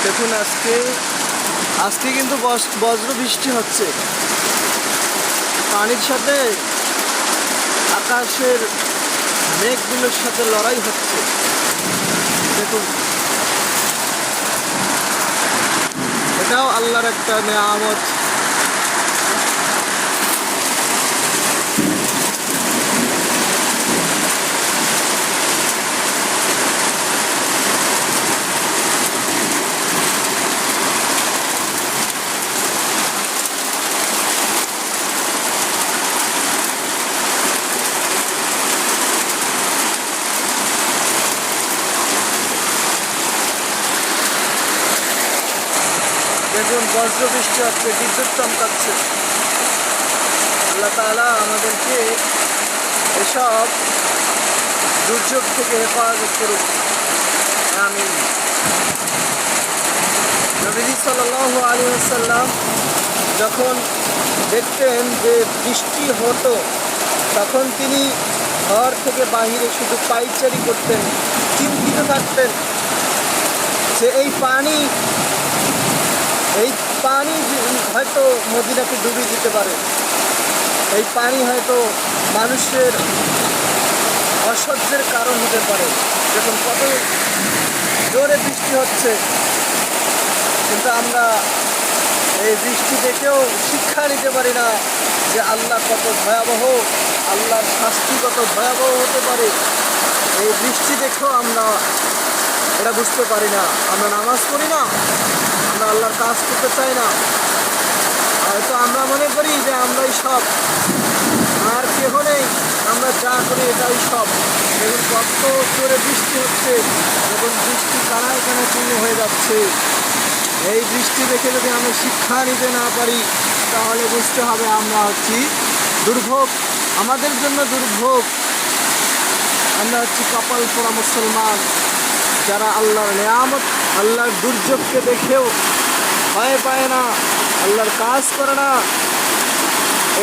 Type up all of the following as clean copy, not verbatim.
দেখুন আজকে কিন্তু বজ্র বৃষ্টি হচ্ছে, পানির সাথে আকাশের মেঘগুলোর সাথে লড়াই হচ্ছে। দেখুন, এটাও আল্লাহর একটা নেয়ামত। দেখুন, বজ্র বৃষ্টি হচ্ছে, বিদ্যুৎ চমকাচ্ছে। আল্লাহ তাআলা আমাদেরকে এসব দুর্যোগ থেকে হেফাজত করুক, আমিন। নবী সাল্লাল্লাহু আলাইহি ওয়াসাল্লাম যখন দেখতেন যে বৃষ্টি হতো, তখন তিনি ঘর থেকে বাহিরে শুধু পায়চারি করতেন, চিন্তিত থাকতেন যে এই পানি হয়তো মদিনাকে ডুবিয়ে দিতে পারে, এই পানি হয়তো মানুষের অসহ্যের কারণ হতে পারে। দেখুন কত জোরে বৃষ্টি হচ্ছে, কিন্তু আমরা এই বৃষ্টি দেখেও শিক্ষা নিতে পারি না যে আল্লাহ কত ভয়াবহ, আল্লাহর শাস্তি কত ভয়াবহ হতে পারে। এই বৃষ্টি দেখেও আমরা এটা বুঝতে পারি না। আমরা নামাজ পড়ি না, আমরা আল্লাহর কাজ করতে চাই না, হয়তো আমরা মনে করি যে আমরাই সব, আর কেহ নেই, আমরা যা করি এটাই সব। দেখুন কত জোরে বৃষ্টি হচ্ছে, দেখুন বৃষ্টি কানায় কানায় পূর্ণ হয়ে যাচ্ছে। এই বৃষ্টি দেখে যদি আমরা শিক্ষা নিতে না পারি, তাহলে বুঝতে হবে আমরা হচ্ছি দুর্ভোগ, আমাদের জন্য দুর্ভোগ। আমরা হচ্ছি কপাল পোড়া মুসলমান, যারা আল্লাহর নেয়ামত, আল্লাহর দুর্যোগকে দেখেও ভয় পায় না, আল্লাহর কাজ করে না।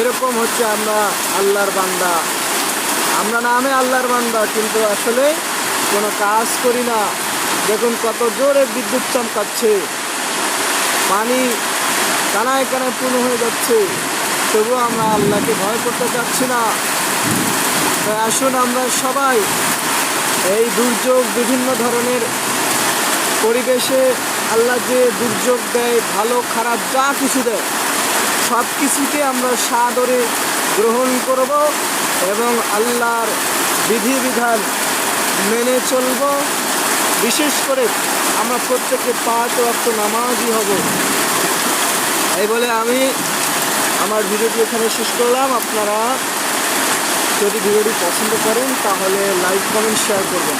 এরকম হচ্ছে আমরা আল্লাহর বান্দা। আমরা নামে আল্লাহর বান্দা, কিন্তু আসলে কোনো কাজ করি না। দেখুন কত জোরে বিদ্যুৎ চমকাচ্ছে, পানি কানায় কানায় পূর্ণ হয়ে যাচ্ছে, তবুও আমরা আল্লাহকে ভয় করতে চাচ্ছি না। তাই আসুন আমরা সবাই এই দুর্যোগ, বিভিন্ন ধরনের পরিবেশে আল্লাহ যে দুর্যোগ দেয়, ভালো খারাপ যা কিছু দেয়, সব কিছুকে আমরা সাদরে গ্রহণ করব এবং আল্লাহর বিধিবিধান মেনে চলব। বিশেষ করে আমরা প্রত্যেকে 5 ওয়াক্ত নামাজি হব। এই বলে আমি আমার ভিডিওটি এখানে শেষ করলাম। আপনারা যদি ভিডিওটি পছন্দ করেন তাহলে লাইক, কমেন্ট, শেয়ার করবেন।